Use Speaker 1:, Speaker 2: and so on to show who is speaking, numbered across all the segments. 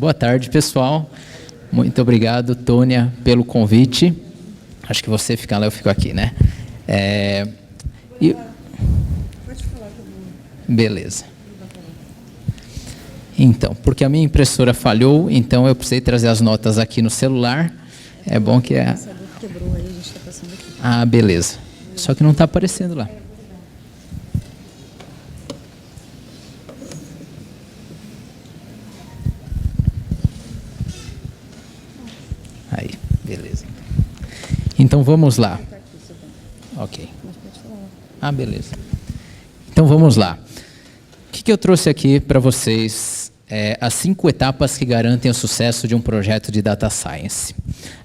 Speaker 1: Boa tarde, pessoal. Muito obrigado, Tônia, pelo convite. Acho que você fica lá, eu fico aqui, né?
Speaker 2: Pode falar também.
Speaker 1: Beleza. Então, porque a minha impressora falhou, então eu precisei trazer as notas aqui no celular. É bom que é...
Speaker 2: O passador quebrou, aí a gente está passando aqui.
Speaker 1: Ah, beleza. Só que não está aparecendo lá. Aí, beleza. Então vamos lá. Ok. Ah, beleza. Então vamos lá. O que eu trouxe aqui para vocês? As 5 etapas que garantem o sucesso de um projeto de Data Science.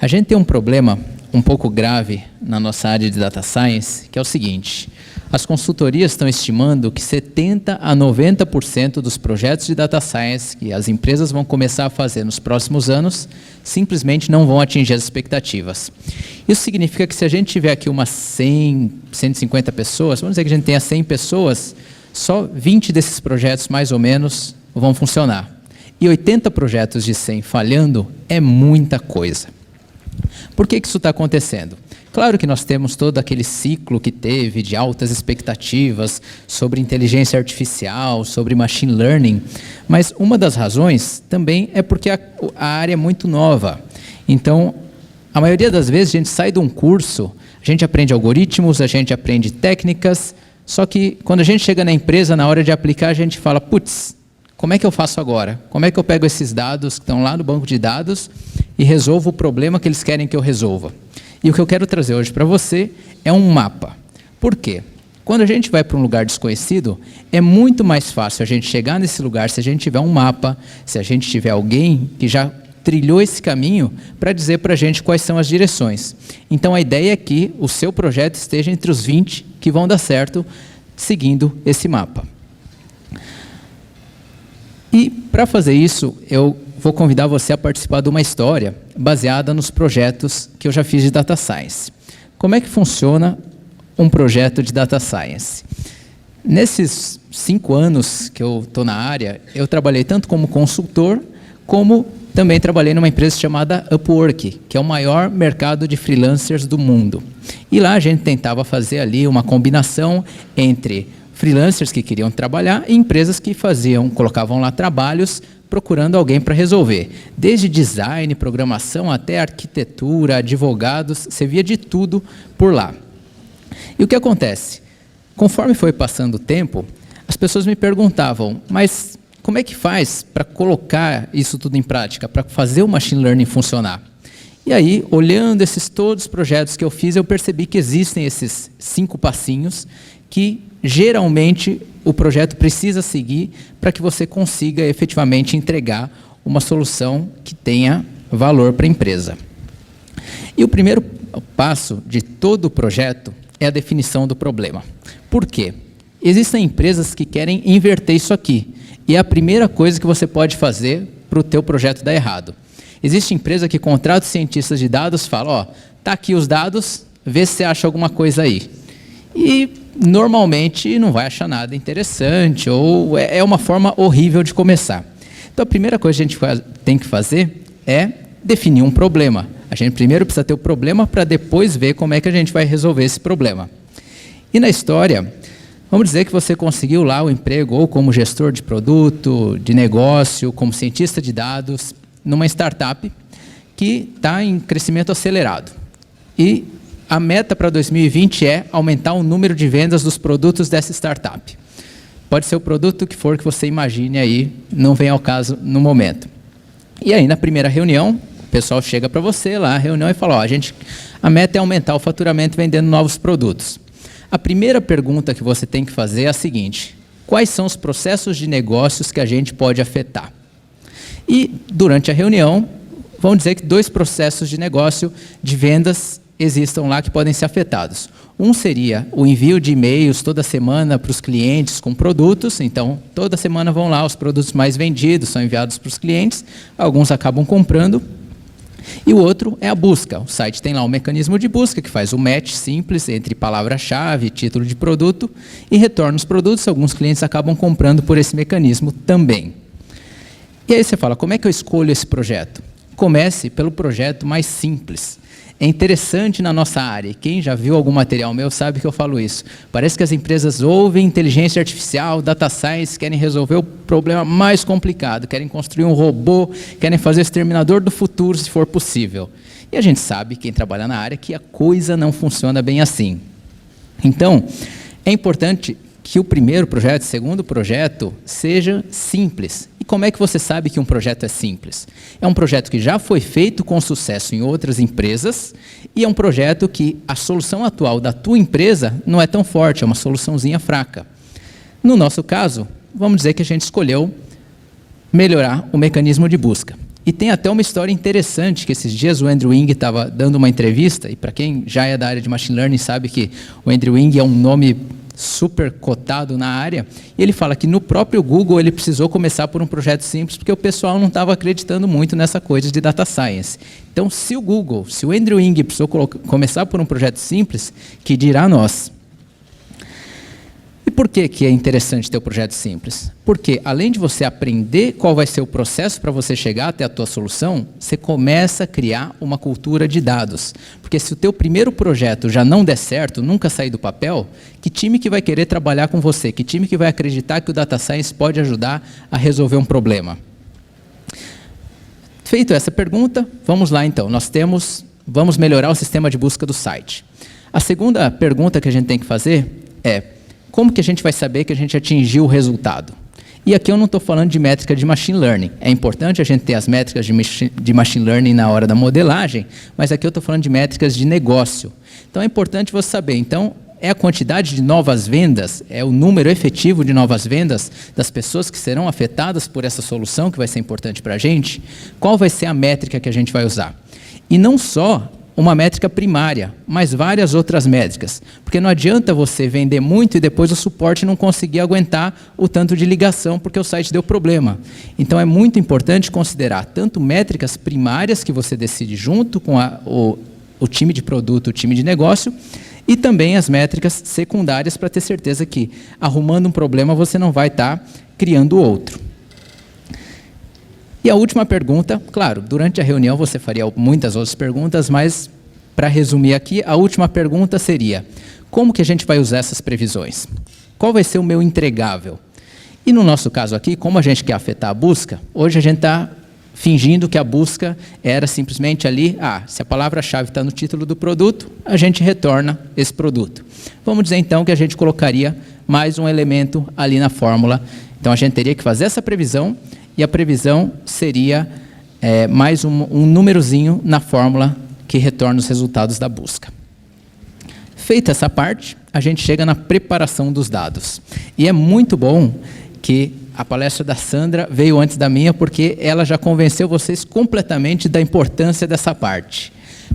Speaker 1: A gente tem um problema um pouco grave na nossa área de Data Science, que é o seguinte: as consultorias estão estimando que 70% a 90% dos projetos de Data Science que as empresas vão começar a fazer nos próximos anos simplesmente não vão atingir as expectativas. Isso significa que se a gente tiver aqui umas 100, 150 pessoas, vamos dizer que a gente tenha 100 pessoas, só 20 desses projetos, mais ou menos, vão funcionar. E 80 projetos de 100 falhando é muita coisa. Por que isso está acontecendo? Claro que nós temos todo aquele ciclo que teve de altas expectativas sobre inteligência artificial, sobre machine learning, mas uma das razões também é porque a área é muito nova. Então, a maioria das vezes a gente sai de um curso, a gente aprende algoritmos, a gente aprende técnicas, só que quando a gente chega na empresa, na hora de aplicar, a gente fala, putz, como é que eu faço agora? Como é que eu pego esses dados que estão lá no banco de dados e resolvo o problema que eles querem que eu resolva? E o que eu quero trazer hoje para você é um mapa. Por quê? Quando a gente vai para um lugar desconhecido, é muito mais fácil a gente chegar nesse lugar se a gente tiver um mapa, se a gente tiver alguém que já trilhou esse caminho para dizer para a gente quais são as direções. Então, a ideia é que o seu projeto esteja entre os 20 que vão dar certo seguindo esse mapa. E, para fazer isso, eu vou convidar você a participar de uma história baseada nos projetos que eu já fiz de Data Science. Como é que funciona um projeto de Data Science? Nesses 5 anos que eu estou na área, eu trabalhei tanto como consultor, como também trabalhei numa empresa chamada Upwork, que é o maior mercado de freelancers do mundo. E lá a gente tentava fazer ali uma combinação entre freelancers que queriam trabalhar e empresas que colocavam lá trabalhos procurando alguém para resolver. Desde design, programação, até arquitetura, advogados, você via de tudo por lá. E o que acontece? Conforme foi passando o tempo, as pessoas me perguntavam, mas como é que faz para colocar isso tudo em prática, para fazer o machine learning funcionar? E aí, olhando todos os projetos que eu fiz, eu percebi que existem esses 5 passinhos que geralmente o projeto precisa seguir para que você consiga efetivamente entregar uma solução que tenha valor para a empresa. E o primeiro passo de todo o projeto é a definição do problema. Por quê? Existem empresas que querem inverter isso aqui. E é a primeira coisa que você pode fazer para o teu projeto dar errado. Existe empresa que contrata os cientistas de dados e fala, ó, tá aqui os dados, vê se você acha alguma coisa aí. E normalmente não vai achar nada interessante, ou é uma forma horrível de começar. Então a primeira coisa que a gente tem que fazer é definir um problema. A gente primeiro precisa ter o problema para depois ver como é que a gente vai resolver esse problema. E na história, vamos dizer que você conseguiu lá o emprego ou como gestor de produto, de negócio, como cientista de dados, numa startup que está em crescimento acelerado. E a meta para 2020 é aumentar o número de vendas dos produtos dessa startup. Pode ser o produto que for que você imagine aí, não vem ao caso no momento. E aí, na primeira reunião, o pessoal chega para você lá, a reunião, e fala, ó, a meta é aumentar o faturamento vendendo novos produtos. A primeira pergunta que você tem que fazer é a seguinte: quais são os processos de negócios que a gente pode afetar? E, durante a reunião, vamos dizer que 2 processos de negócio de vendas existam lá que podem ser afetados. Um seria o envio de e-mails toda semana para os clientes com produtos. Então, toda semana vão lá os produtos mais vendidos, são enviados para os clientes, alguns acabam comprando. E o outro é a busca. O site tem lá um mecanismo de busca que faz o match simples entre palavra-chave, título de produto, e retorna os produtos. Alguns clientes acabam comprando por esse mecanismo também. E aí você fala, como é que eu escolho esse projeto? Comece pelo projeto mais simples. É interessante na nossa área, quem já viu algum material meu sabe que eu falo isso. Parece que as empresas ouvem inteligência artificial, data science, querem resolver o problema mais complicado, querem construir um robô, querem fazer o exterminador do futuro, se for possível. E a gente sabe, quem trabalha na área, que a coisa não funciona bem assim. Então, é importante que o primeiro projeto, o segundo projeto, seja simples. E como é que você sabe que um projeto é simples? É um projeto que já foi feito com sucesso em outras empresas e é um projeto que a solução atual da tua empresa não é tão forte, é uma soluçãozinha fraca. No nosso caso, vamos dizer que a gente escolheu melhorar o mecanismo de busca. E tem até uma história interessante, que esses dias o Andrew Ng estava dando uma entrevista, e para quem já é da área de Machine Learning sabe que o Andrew Ng é um nome super cotado na área, e ele fala que no próprio Google ele precisou começar por um projeto simples, porque o pessoal não estava acreditando muito nessa coisa de data science. Então, se o Google, se o Andrew Ng precisou começar por um projeto simples, que dirá nós? E por que é interessante ter um projeto simples? Porque, além de você aprender qual vai ser o processo para você chegar até a tua solução, você começa a criar uma cultura de dados. Porque se o teu primeiro projeto já não der certo, nunca sair do papel, que time que vai querer trabalhar com você? Que time que vai acreditar que o Data Science pode ajudar a resolver um problema? Feito essa pergunta, vamos lá então. Vamos melhorar o sistema de busca do site. A segunda pergunta que a gente tem que fazer é: como que a gente vai saber que a gente atingiu o resultado? E aqui eu não estou falando de métrica de Machine Learning. É importante a gente ter as métricas de Machine Learning na hora da modelagem, mas aqui eu estou falando de métricas de negócio. Então é importante você saber. Então, é a quantidade de novas vendas, é o número efetivo de novas vendas das pessoas que serão afetadas por essa solução que vai ser importante para a gente? Qual vai ser a métrica que a gente vai usar? E não só uma métrica primária, mas várias outras métricas. Porque não adianta você vender muito e depois o suporte não conseguir aguentar o tanto de ligação porque o site deu problema. Então é muito importante considerar tanto métricas primárias que você decide junto com o time de produto, o time de negócio, e também as métricas secundárias para ter certeza que, arrumando um problema, você não vai estar criando outro. E a última pergunta, claro, durante a reunião você faria muitas outras perguntas, mas, para resumir aqui, a última pergunta seria: como que a gente vai usar essas previsões? Qual vai ser o meu entregável? E no nosso caso aqui, como a gente quer afetar a busca, hoje a gente está fingindo que a busca era simplesmente ali, se a palavra-chave está no título do produto, a gente retorna esse produto. Vamos dizer então que a gente colocaria mais um elemento ali na fórmula. Então a gente teria que fazer essa previsão, e a previsão seria mais um númerozinho na fórmula que retorna os resultados da busca. Feita essa parte, a gente chega na preparação dos dados. E é muito bom que a palestra da Sandra veio antes da minha, porque ela já convenceu vocês completamente da importância dessa parte.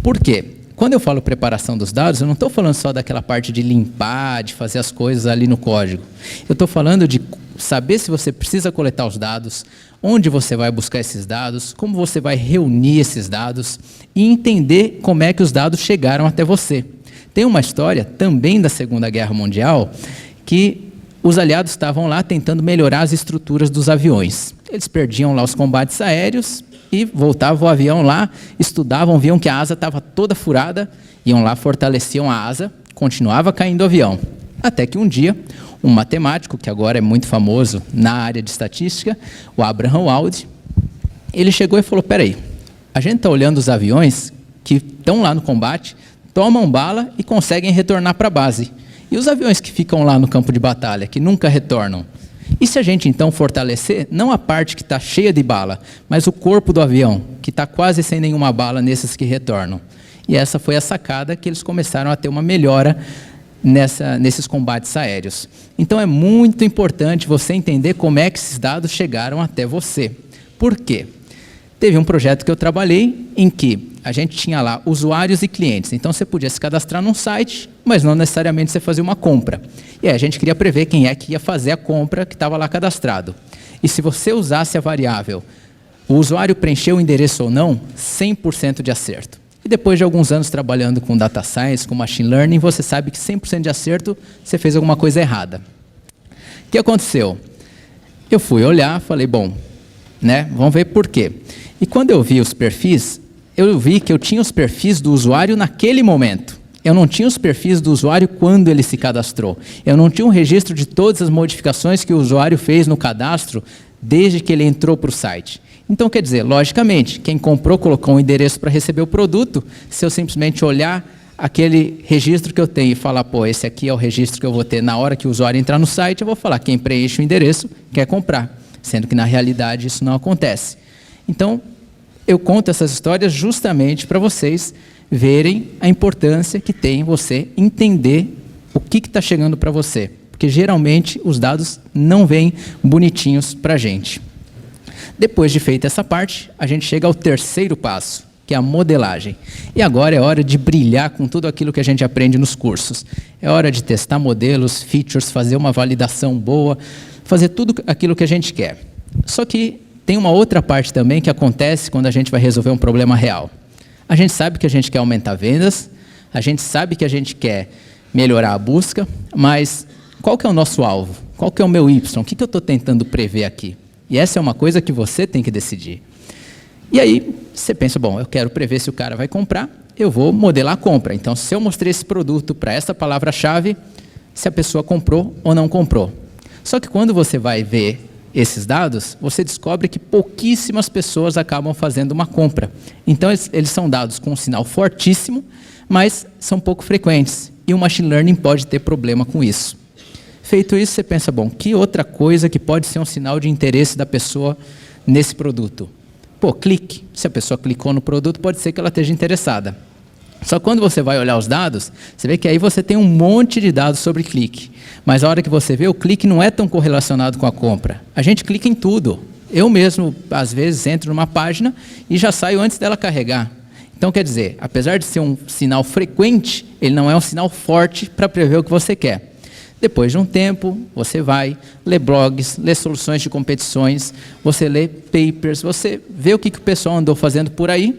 Speaker 1: Por quê? Quando eu falo preparação dos dados, eu não estou falando só daquela parte de limpar, de fazer as coisas ali no código. Eu estou falando de saber se você precisa coletar os dados, onde você vai buscar esses dados, como você vai reunir esses dados e entender como é que os dados chegaram até você. Tem uma história também da Segunda Guerra Mundial que os aliados estavam lá tentando melhorar as estruturas dos aviões. Eles perdiam lá os combates aéreos e voltavam o avião lá, estudavam, viam que a asa estava toda furada, iam lá, fortaleciam a asa, continuava caindo o avião. Até que um dia, um matemático, que agora é muito famoso na área de estatística, o Abraham Wald, ele chegou e falou: peraí, a gente está olhando os aviões que estão lá no combate, tomam bala e conseguem retornar para a base. E os aviões que ficam lá no campo de batalha, que nunca retornam? E se a gente, então, fortalecer, não a parte que está cheia de bala, mas o corpo do avião, que está quase sem nenhuma bala nesses que retornam? E essa foi a sacada que eles começaram a ter uma melhora nesses combates aéreos. Então, é muito importante você entender como é que esses dados chegaram até você. Por quê? Teve um projeto que eu trabalhei em que a gente tinha lá usuários e clientes. Então, você podia se cadastrar num site, mas não necessariamente você fazia uma compra. E aí a gente queria prever quem é que ia fazer a compra que estava lá cadastrado. E se você usasse a variável, o usuário preencheu o endereço ou não, 100% de acerto. E depois de alguns anos trabalhando com Data Science, com Machine Learning, você sabe que 100% de acerto, você fez alguma coisa errada. O que aconteceu? Eu fui olhar, falei, bom, né? Vamos ver por quê. E quando eu vi os perfis, eu vi que eu tinha os perfis do usuário naquele momento. Eu não tinha os perfis do usuário quando ele se cadastrou. Eu não tinha um registro de todas as modificações que o usuário fez no cadastro desde que ele entrou para o site. Então, quer dizer, logicamente, quem comprou colocou um endereço para receber o produto. Se eu simplesmente olhar aquele registro que eu tenho e falar, pô, esse aqui é o registro que eu vou ter na hora que o usuário entrar no site, eu vou falar, quem preenche o endereço quer comprar, sendo que na realidade isso não acontece. Então, eu conto essas histórias justamente para vocês verem a importância que tem você entender o que está chegando para você, porque geralmente os dados não vêm bonitinhos para a gente. Depois de feita essa parte, a gente chega ao terceiro passo, que é a modelagem. E agora é hora de brilhar com tudo aquilo que a gente aprende nos cursos. É hora de testar modelos, features, fazer uma validação boa, fazer tudo aquilo que a gente quer. Só que tem uma outra parte também que acontece quando a gente vai resolver um problema real. A gente sabe que a gente quer aumentar vendas, a gente sabe que a gente quer melhorar a busca, mas qual que é o nosso alvo? Qual que é o meu Y? O que eu estou tentando prever aqui? E essa é uma coisa que você tem que decidir. E aí, você pensa, bom, eu quero prever se o cara vai comprar, eu vou modelar a compra. Então, se eu mostrei esse produto para essa palavra-chave, se a pessoa comprou ou não comprou. Só que quando você vai ver esses dados, você descobre que pouquíssimas pessoas acabam fazendo uma compra. Então, eles são dados com um sinal fortíssimo, mas são pouco frequentes. E o Machine Learning pode ter problema com isso. Feito isso, você pensa, bom, que outra coisa que pode ser um sinal de interesse da pessoa nesse produto? Pô, clique. Se a pessoa clicou no produto, pode ser que ela esteja interessada. Só que quando você vai olhar os dados, você vê que aí você tem um monte de dados sobre clique. Mas a hora que você vê, o clique não é tão correlacionado com a compra. A gente clica em tudo. Eu mesmo, às vezes, entro numa página e já saio antes dela carregar. Então, quer dizer, apesar de ser um sinal frequente, ele não é um sinal forte para prever o que você quer. Depois de um tempo, você vai ler blogs, ler soluções de competições, você lê papers, você vê o que o pessoal andou fazendo por aí,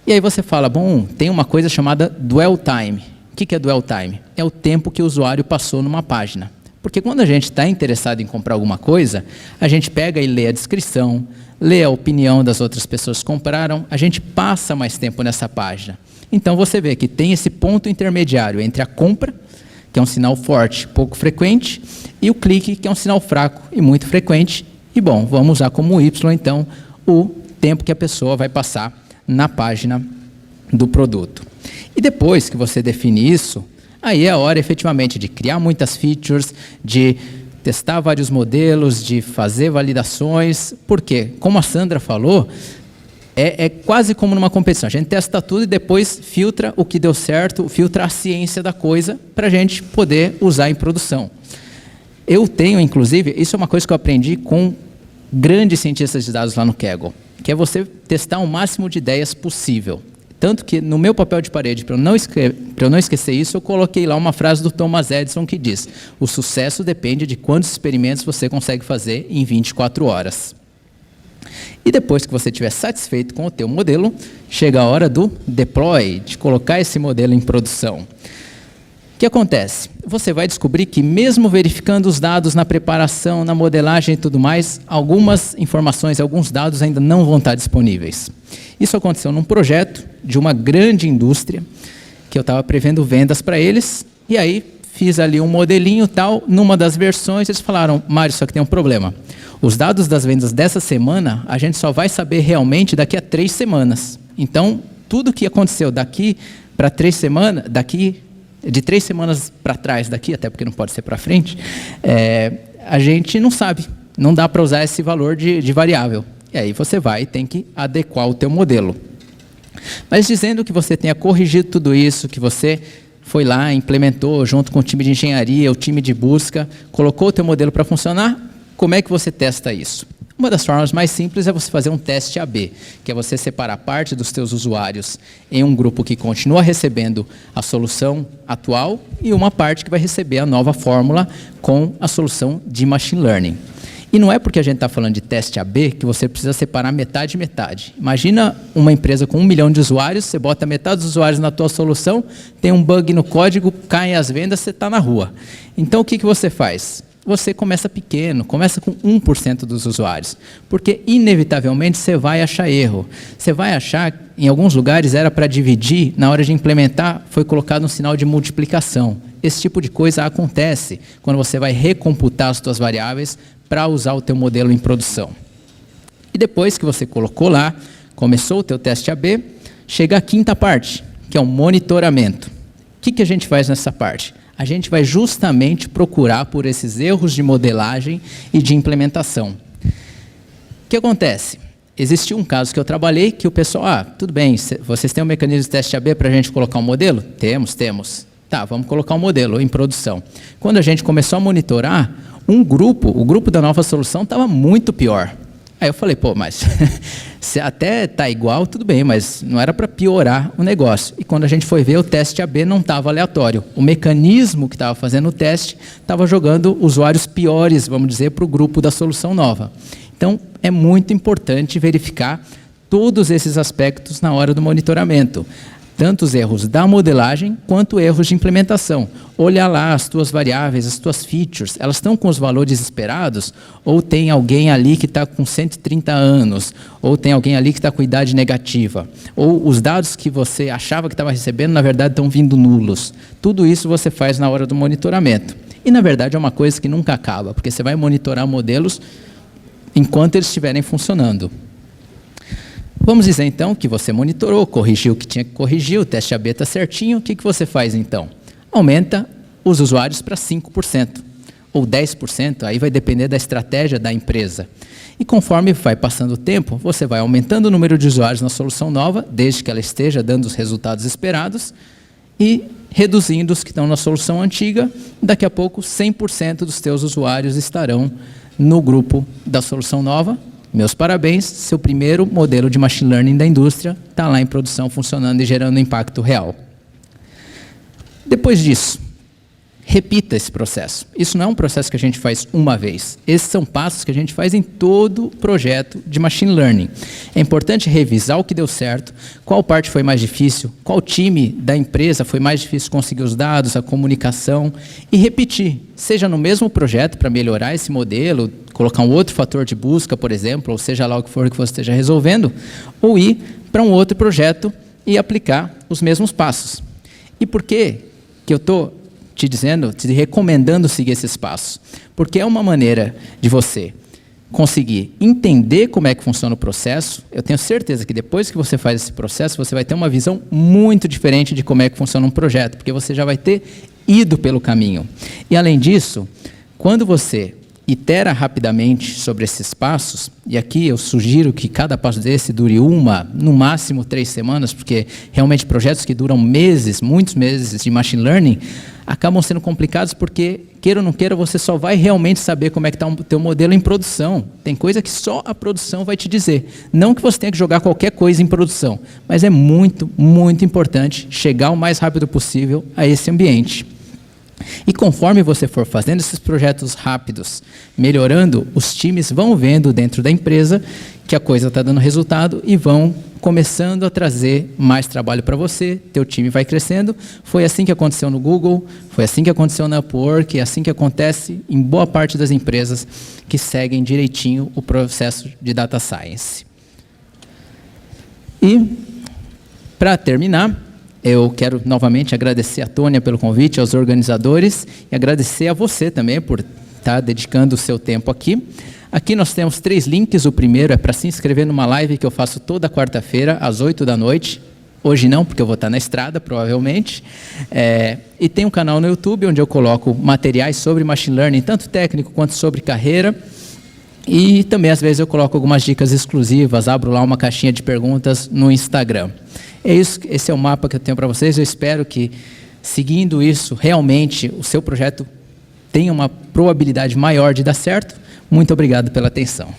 Speaker 1: e aí você fala, bom, tem uma coisa chamada dwell time. O que é dwell time? É o tempo que o usuário passou numa página. Porque quando a gente está interessado em comprar alguma coisa, a gente pega e lê a descrição, lê a opinião das outras pessoas que compraram, a gente passa mais tempo nessa página. Então você vê que tem esse ponto intermediário entre a compra, que é um sinal forte, pouco frequente, e o clique, que é um sinal fraco e muito frequente. E, bom, vamos usar como Y, então, o tempo que a pessoa vai passar na página do produto. E depois que você define isso, aí é a hora, efetivamente, de criar muitas features, de testar vários modelos, de fazer validações, porque, como a Sandra falou, é quase como numa competição. A gente testa tudo e depois filtra o que deu certo, filtra a ciência da coisa para a gente poder usar em produção. Eu tenho, inclusive, isso é uma coisa que eu aprendi com grandes cientistas de dados lá no Kaggle, que é você testar o máximo de ideias possível. Tanto que no meu papel de parede, para eu não esquecer isso, eu coloquei lá uma frase do Thomas Edison que diz: o sucesso depende de quantos experimentos você consegue fazer em 24 horas. E depois que você estiver satisfeito com o teu modelo, chega a hora do deploy, de colocar esse modelo em produção. O que acontece? Você vai descobrir que mesmo verificando os dados na preparação, na modelagem e tudo mais, algumas informações, alguns dados ainda não vão estar disponíveis. Isso aconteceu num projeto de uma grande indústria, que eu estava prevendo vendas para eles, e aí fiz ali um modelinho tal, numa das versões, eles falaram, Mário, só que tem um problema. Os dados das vendas dessa semana, a gente só vai saber realmente daqui a 3 semanas. Então, tudo que aconteceu daqui para 3 semanas, de 3 semanas para trás daqui, até porque não pode ser para frente, a gente não sabe, não dá para usar esse valor de variável. E aí você vai e tem que adequar o teu modelo. Mas dizendo que você tenha corrigido tudo isso, que você foi lá, implementou junto com o time de engenharia, o time de busca, colocou o teu modelo para funcionar, como é que você testa isso? Uma das formas mais simples é você fazer um teste AB, que é você separar parte dos teus usuários em um grupo que continua recebendo a solução atual e uma parte que vai receber a nova fórmula com a solução de Machine Learning. E não é porque a gente está falando de teste AB que você precisa separar metade e metade. Imagina uma empresa com 1 milhão de usuários, você bota metade dos usuários na tua solução, tem um bug no código, caem as vendas, você está na rua. Então, o que você faz? você começa pequeno, começa com 1% dos usuários, porque inevitavelmente você vai achar erro. Você vai achar, em alguns lugares era para dividir, na hora de implementar foi colocado um sinal de multiplicação. Esse tipo de coisa acontece quando você vai recomputar as suas variáveis para usar o teu modelo em produção. E depois que você colocou lá, começou o teu teste AB, chega a quinta parte, que é o monitoramento. O que a gente faz nessa parte? A gente vai justamente procurar por esses erros de modelagem e de implementação. O que acontece? Existiu um caso que eu trabalhei que o pessoal, tudo bem, vocês têm um mecanismo de teste AB para a gente colocar um modelo? Temos. Tá, vamos colocar um modelo em produção. Quando a gente começou a monitorar, o grupo da nova solução estava muito pior. Aí eu falei, mas se até está igual, tudo bem, mas não era para piorar o negócio. E quando a gente foi ver, o teste AB não estava aleatório. O mecanismo que estava fazendo o teste estava jogando usuários piores, vamos dizer, para o grupo da solução nova. Então, é muito importante verificar todos esses aspectos na hora do monitoramento. Tanto os erros da modelagem, quanto erros de implementação. Olhar lá as tuas variáveis, as tuas features, elas estão com os valores esperados? Ou tem alguém ali que está com 130 anos? Ou tem alguém ali que está com idade negativa? Ou os dados que você achava que estava recebendo, na verdade, estão vindo nulos? Tudo isso você faz na hora do monitoramento. E, na verdade, é uma coisa que nunca acaba, porque você vai monitorar modelos enquanto eles estiverem funcionando. Vamos dizer, então, que você monitorou, corrigiu o que tinha que corrigir, o teste AB está certinho, o que você faz, então? Aumenta os usuários para 5%, ou 10%, aí vai depender da estratégia da empresa. E conforme vai passando o tempo, você vai aumentando o número de usuários na solução nova, desde que ela esteja dando os resultados esperados, e reduzindo os que estão na solução antiga, daqui a pouco 100% dos teus usuários estarão no grupo da solução nova. Meus parabéns, seu primeiro modelo de machine learning da indústria está lá em produção, funcionando e gerando impacto real. Depois disso, repita esse processo. Isso não é um processo que a gente faz uma vez. Esses são passos que a gente faz em todo projeto de machine learning. É importante revisar o que deu certo, qual parte foi mais difícil, qual time da empresa foi mais difícil conseguir os dados, a comunicação, e repetir, seja no mesmo projeto para melhorar esse modelo, colocar um outro fator de busca, por exemplo, ou seja lá o que for que você esteja resolvendo, ou ir para um outro projeto e aplicar os mesmos passos. E por que eu estou te recomendando seguir esses passos? Porque é uma maneira de você conseguir entender como é que funciona o processo. Eu tenho certeza que depois que você faz esse processo, você vai ter uma visão muito diferente de como é que funciona um projeto, porque você já vai ter ido pelo caminho. E além disso, quando você itera rapidamente sobre esses passos, e aqui eu sugiro que cada passo desse dure no máximo 3 semanas, porque realmente projetos que duram meses, muitos meses de machine learning, acabam sendo complicados porque, queira ou não queira, você só vai realmente saber como é que está o teu modelo em produção. Tem coisa que só a produção vai te dizer. Não que você tenha que jogar qualquer coisa em produção, mas é muito, muito importante chegar o mais rápido possível a esse ambiente. E conforme você for fazendo esses projetos rápidos, melhorando, os times vão vendo dentro da empresa que a coisa está dando resultado e vão começando a trazer mais trabalho para você, teu time vai crescendo. Foi assim que aconteceu no Google, foi assim que aconteceu na Upwork, é assim que acontece em boa parte das empresas que seguem direitinho o processo de Data Science. E, para terminar, eu quero novamente agradecer a Tônia pelo convite, aos organizadores, e agradecer a você também por estar dedicando o seu tempo aqui. Aqui nós temos 3 links. O primeiro é para se inscrever numa live que eu faço toda quarta-feira, às 8 da noite. Hoje não, porque eu vou estar na estrada, provavelmente. E tem um canal no YouTube, onde eu coloco materiais sobre machine learning, tanto técnico quanto sobre carreira. E também, às vezes, eu coloco algumas dicas exclusivas, abro lá uma caixinha de perguntas no Instagram. É isso, esse é o mapa que eu tenho para vocês. Eu espero que, seguindo isso, realmente o seu projeto tenha uma probabilidade maior de dar certo. Muito obrigado pela atenção.